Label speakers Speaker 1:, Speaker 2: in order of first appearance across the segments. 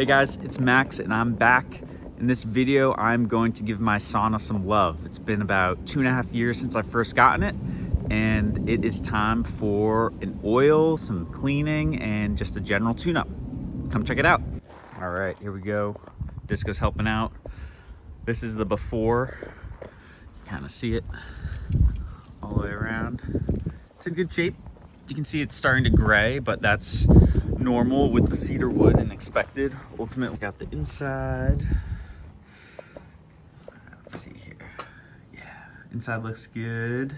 Speaker 1: Hey guys, it's Max and I'm back. In this video, I'm going to give my sauna some love. It's been about 2.5 years since I first gotten it, and it is time for an oil, some cleaning, and just a general tune-up. Come check it out. All right, here we go. Disco's helping out. This is the before. You kind of see it all the way around. It's in good shape. You can see it's starting to gray, but that's normal with the cedar wood and expected. Ultimately, got the inside. Let's see here. Yeah, inside looks good.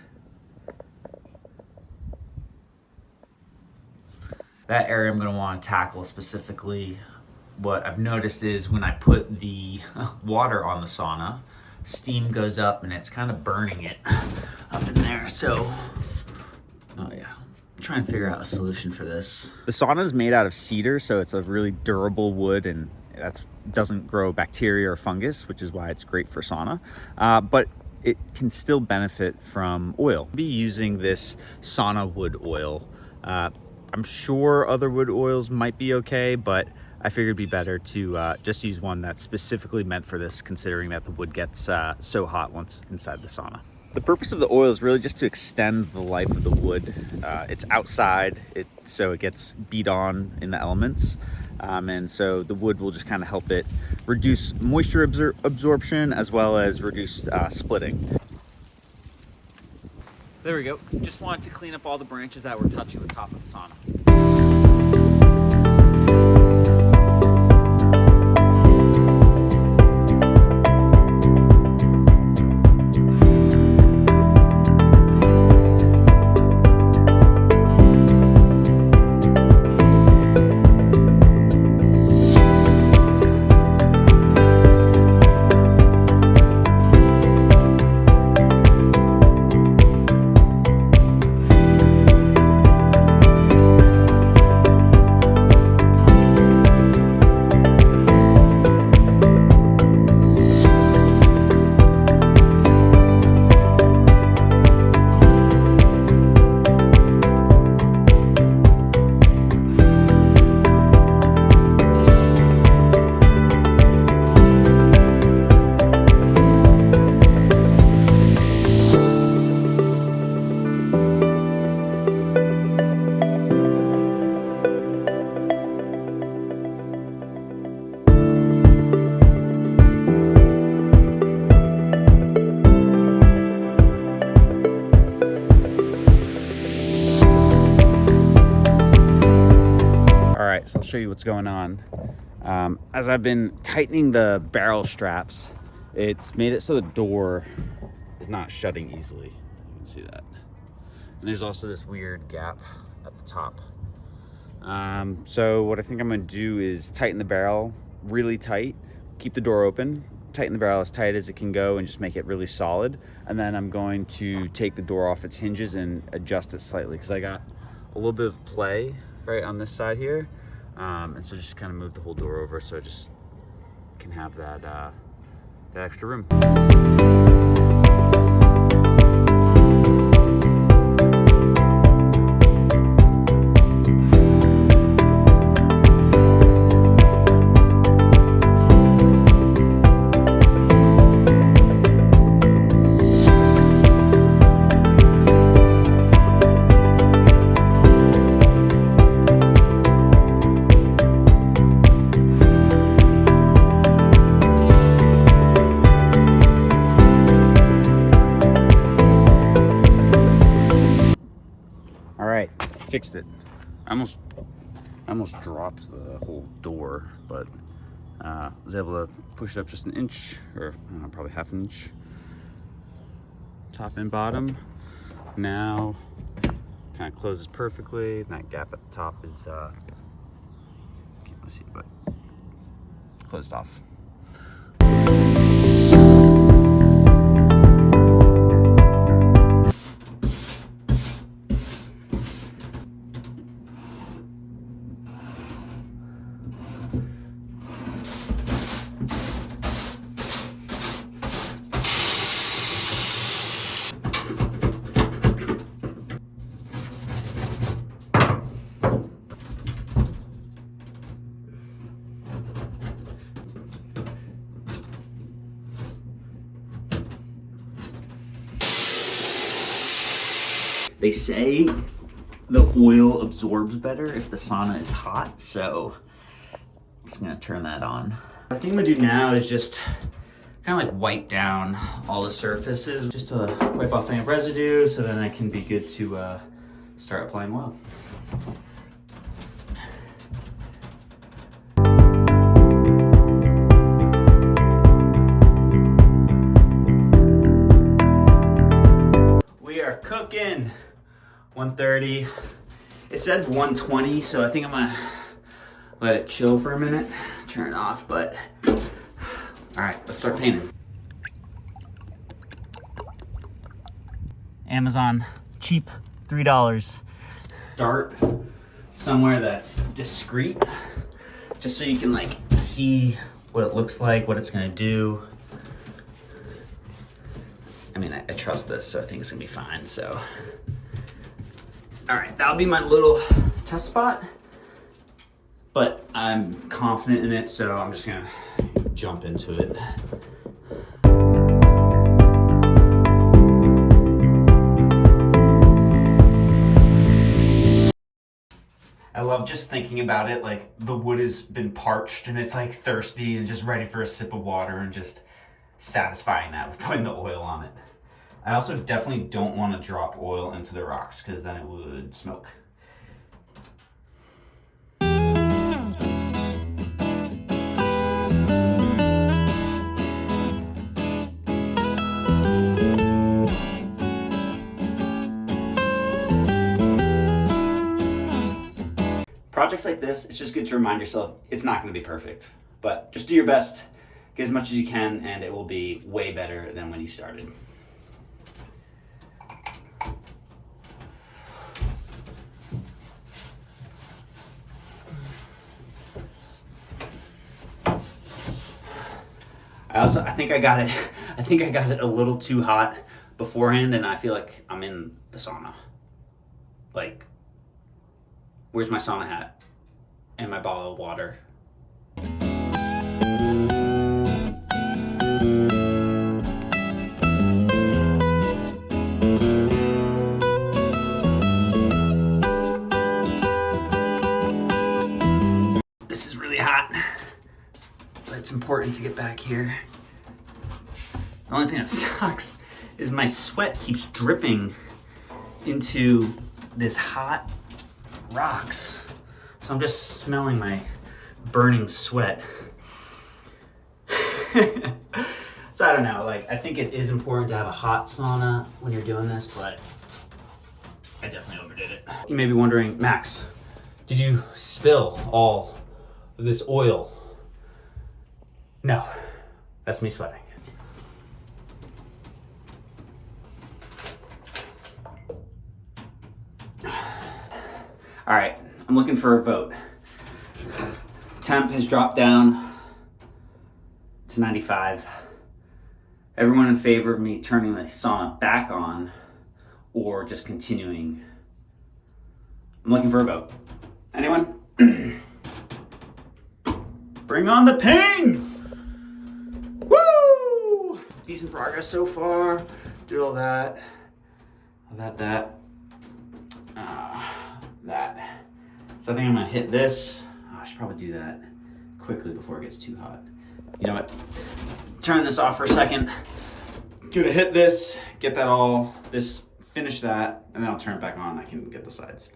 Speaker 1: That area I'm gonna want to tackle specifically. What I've noticed is when I put the water on the sauna, steam goes up and it's kind of burning it up in there. So, oh yeah. Try and figure out a solution for this. The sauna is made out of cedar, so it's a really durable wood, and that doesn't grow bacteria or fungus, which is why it's great for sauna. But it can still benefit from oil. I'll be using this sauna wood oil. I'm sure other wood oils might be okay, but I figured it'd be better to just use one that's specifically meant for this, considering that the wood gets so hot once inside the sauna. The purpose of the oil is really just to extend the life of the wood. It's outside, so it gets beat on in the elements. And so the wood will just kind of help it reduce moisture absorption as well as reduce splitting. There we go. Just wanted to clean up all the branches that were touching the top of the sauna. So I'll show you what's going on. As I've been tightening the barrel straps, it's made it so the door is not shutting easily. You can see that. And there's also this weird gap at the top. So what I think I'm gonna do is tighten the barrel really tight, keep the door open, tighten the barrel as tight as it can go, and just make it really solid. And then I'm going to take the door off its hinges and adjust it slightly, because I got a little bit of play right on this side here. And so just kind of move the whole door over so I just can have that extra room. Fixed it. I almost dropped the whole door, but was able to push it up just an inch, or I don't know, probably half an inch, top and bottom. Now kind of closes perfectly, and that gap at the top is can't really see, but closed off. They say the oil absorbs better if the sauna is hot, so I'm just gonna turn that on. What I think I'm gonna do now is just kind of like wipe down all the surfaces just to wipe off any residue, so then I can be good to start applying oil. We are cooking. 130. It said 120, so I think I'm gonna let it chill for a minute, turn it off, but all right, let's start painting. Amazon, cheap, $3. Start somewhere that's discreet, just so you can like see what it looks like, what it's gonna do. I mean, I trust this, so I think it's gonna be fine, so. All right, that'll be my little test spot, but I'm confident in it, so I'm just gonna jump into it. I love just thinking about it, like the wood has been parched and it's like thirsty and just ready for a sip of water, and just satisfying that with putting the oil on it. I also definitely don't want to drop oil into the rocks because then it would smoke. Projects like this, it's just good to remind yourself it's not going to be perfect, but just do your best, get as much as you can, and it will be way better than when you started. I think I got it a little too hot beforehand, and I feel like I'm in the sauna. Like, where's my sauna hat and my bottle of water? This is really hot, but it's important to get back here. The only thing that sucks is my sweat keeps dripping into this hot rocks. So I'm just smelling my burning sweat. So I don't know, like, I think it is important to have a hot sauna when you're doing this, but I definitely overdid it. You may be wondering, Max, did you spill all of this oil? No, that's me sweating. All right, I'm looking for a vote. Temp has dropped down to 95. Everyone in favor of me turning the sauna back on or just continuing? I'm looking for a vote. Anyone? Bring on the pain! Woo! Decent progress so far. Did all that. That. So I think I'm gonna hit this. Oh, I should probably do that quickly before it gets too hot. You know what? Turn this off for a second. Gonna hit this, get that all, finish that, and then I'll turn it back on. I can get the sides.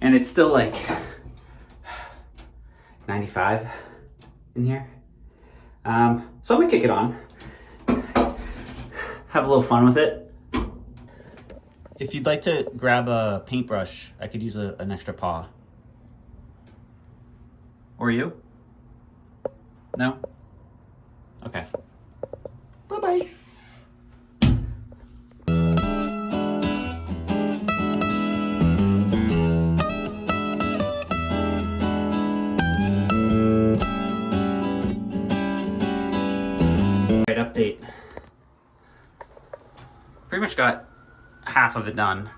Speaker 1: And it's still like 95 in here. So I'm gonna kick it on. Have a little fun with it. If you'd like to grab a paintbrush, I could use an extra paw. Or you? No? Okay. Bye-bye. Right up there. update. Pretty much got half of it done.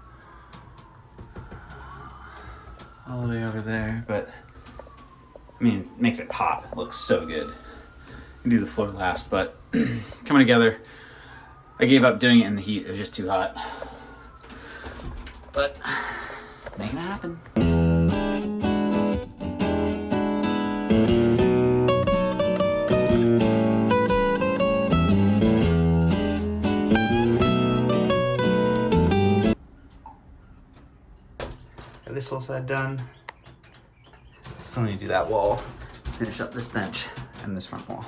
Speaker 1: All the way over there, but I mean, it makes it pop. It looks so good. I can do the floor last, but coming together. I gave up doing it in the heat. It was just too hot. But making it happen. Got this whole side done. Still need to do that wall. Finish up this bench and this front wall.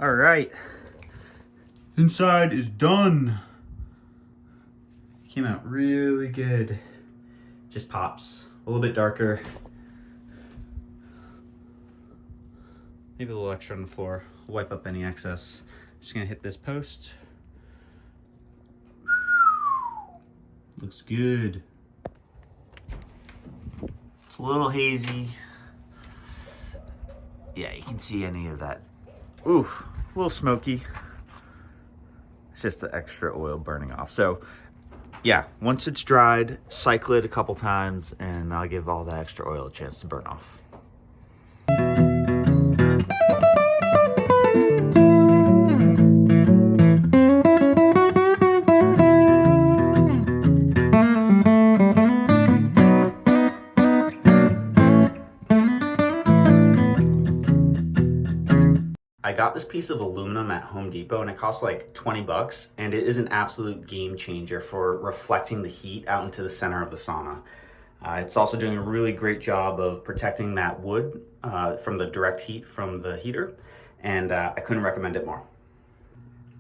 Speaker 1: All right, inside is done. Came out really good. Just pops, a little bit darker. Maybe a little extra on the floor. Wipe up any excess. Just gonna hit this post. Looks good. It's a little hazy. Yeah, you can see any of that. Ooh, a little smoky. It's just the extra oil burning off. So yeah, once it's dried, cycle it a couple times and I'll give all that extra oil a chance to burn off. I got this piece of aluminum at Home Depot and it cost like 20 bucks and it is an absolute game changer for reflecting the heat out into the center of the sauna. It's also doing a really great job of protecting that wood from the direct heat from the heater, and I couldn't recommend it more.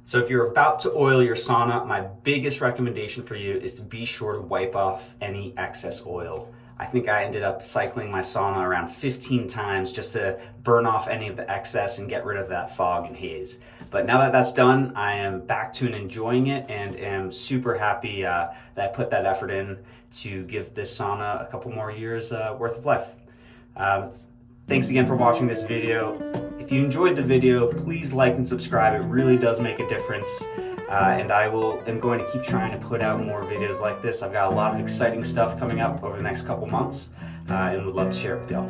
Speaker 1: So if you're about to oil your sauna, my biggest recommendation for you is to be sure to wipe off any excess oil. I think I ended up cycling my sauna around 15 times just to burn off any of the excess and get rid of that fog and haze. But now that that's done, I am back to enjoying it and am super happy that I put that effort in to give this sauna a couple more years worth of life. Thanks again for watching this video. If you enjoyed the video, please like and subscribe. It really does make a difference. And am going to keep trying to put out more videos like this. I've got a lot of exciting stuff coming up over the next couple months and would love to share it with y'all.